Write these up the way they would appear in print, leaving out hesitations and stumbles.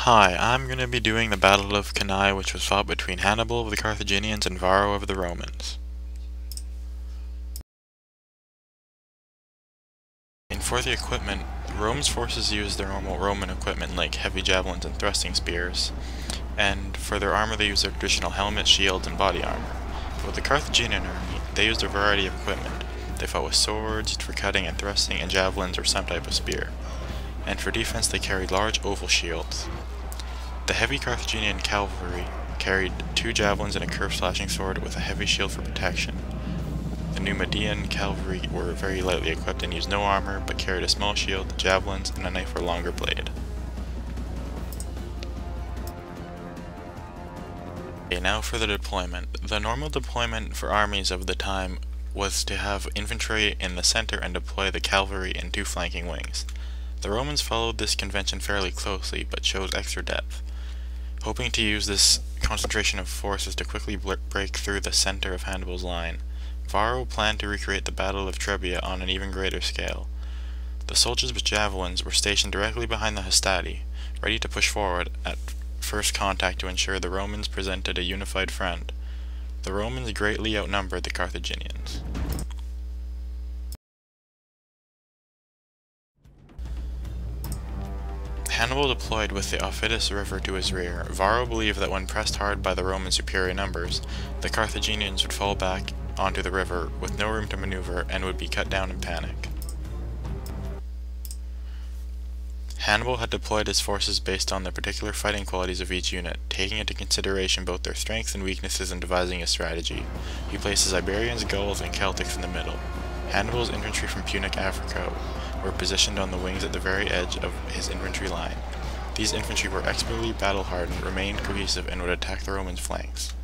Hi, I'm going to be doing the Battle of Cannae, which was fought between Hannibal of the Carthaginians and Varro of the Romans. And for the equipment, Rome's forces used their normal Roman equipment like heavy javelins and thrusting spears, and for their armor they used their traditional helmets, shields, and body armor. But with the Carthaginian army, they used a variety of equipment. They fought with swords for cutting and thrusting, and javelins or some type of spear. And for defense they carried large oval shields. The heavy Carthaginian cavalry carried 2 javelins and a curved slashing sword with a heavy shield for protection. The Numidian cavalry were very lightly equipped and used no armor, but carried a small shield, javelins, and a knife or longer blade. Okay, now for the deployment. The normal deployment for armies of the time was to have infantry in the center and deploy the cavalry in 2 flanking wings. The Romans followed this convention fairly closely, but chose extra depth, hoping to use this concentration of forces to quickly break through the center of Hannibal's line. Varro planned to recreate the Battle of Trebia on an even greater scale. The soldiers with javelins were stationed directly behind the hastati, ready to push forward at first contact to ensure the Romans presented a unified front. The Romans greatly outnumbered the Carthaginians. Hannibal deployed with the Aufidus River to his rear. Varro believed that when pressed hard by the Roman superior numbers, the Carthaginians would fall back onto the river with no room to maneuver and would be cut down in panic. Hannibal had deployed his forces based on the particular fighting qualities of each unit, taking into consideration both their strengths and weaknesses in devising a strategy. He placed his Iberians, Gauls, and Celtics in the middle. Hannibal's infantry from Punic Africa were positioned on the wings at the very edge of his infantry line. These infantry were expertly battle-hardened, remained cohesive, and would attack the Romans' flanks.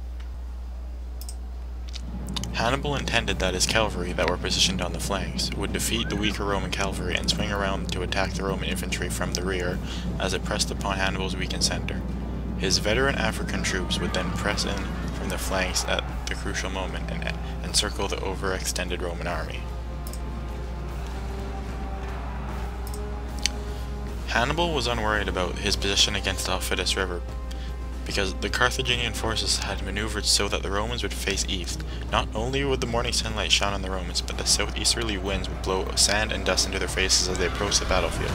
Hannibal intended that his cavalry, that were positioned on the flanks, would defeat the weaker Roman cavalry and swing around to attack the Roman infantry from the rear as it pressed upon Hannibal's weakened center. His veteran African troops would then press in from the flanks at the crucial moment and encircle the overextended Roman army. Hannibal was unworried about his position against the Aufidus River, because the Carthaginian forces had maneuvered so that the Romans would face east. Not only would the morning sunlight shine on the Romans, but the southeasterly winds would blow sand and dust into their faces as they approached the battlefield.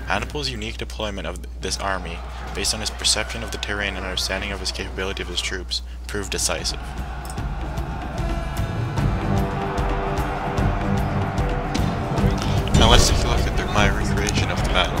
Hannibal's unique deployment of this army, based on his perception of the terrain and understanding of his capability of his troops, proved decisive. Now let's take a look at my recreation of the battle.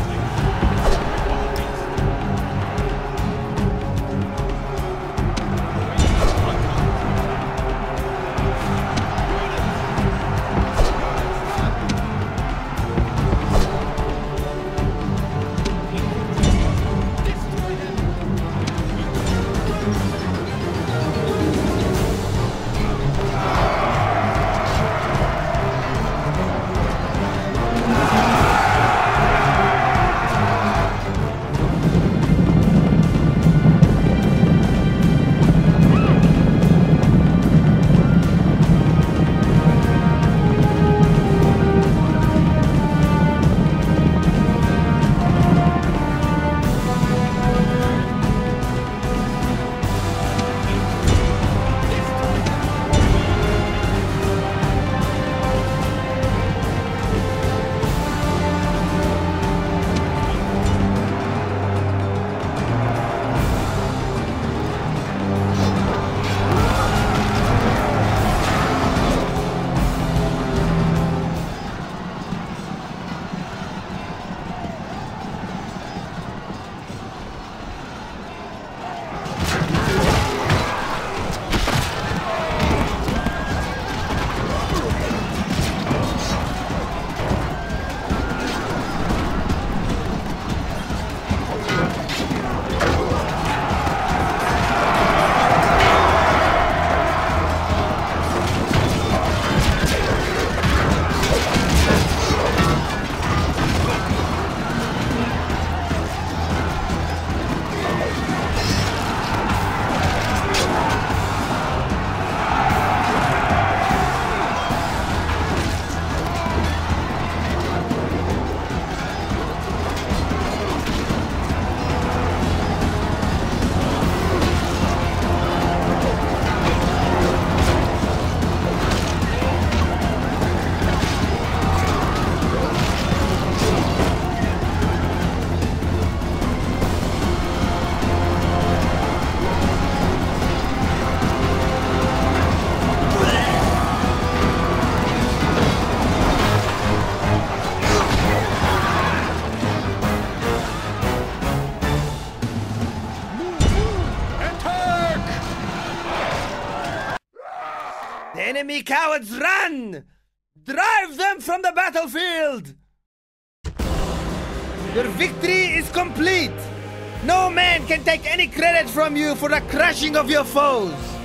enemy cowards, run! Drive them from the battlefield! Your victory is complete! No man can take any credit from you for the crushing of your foes!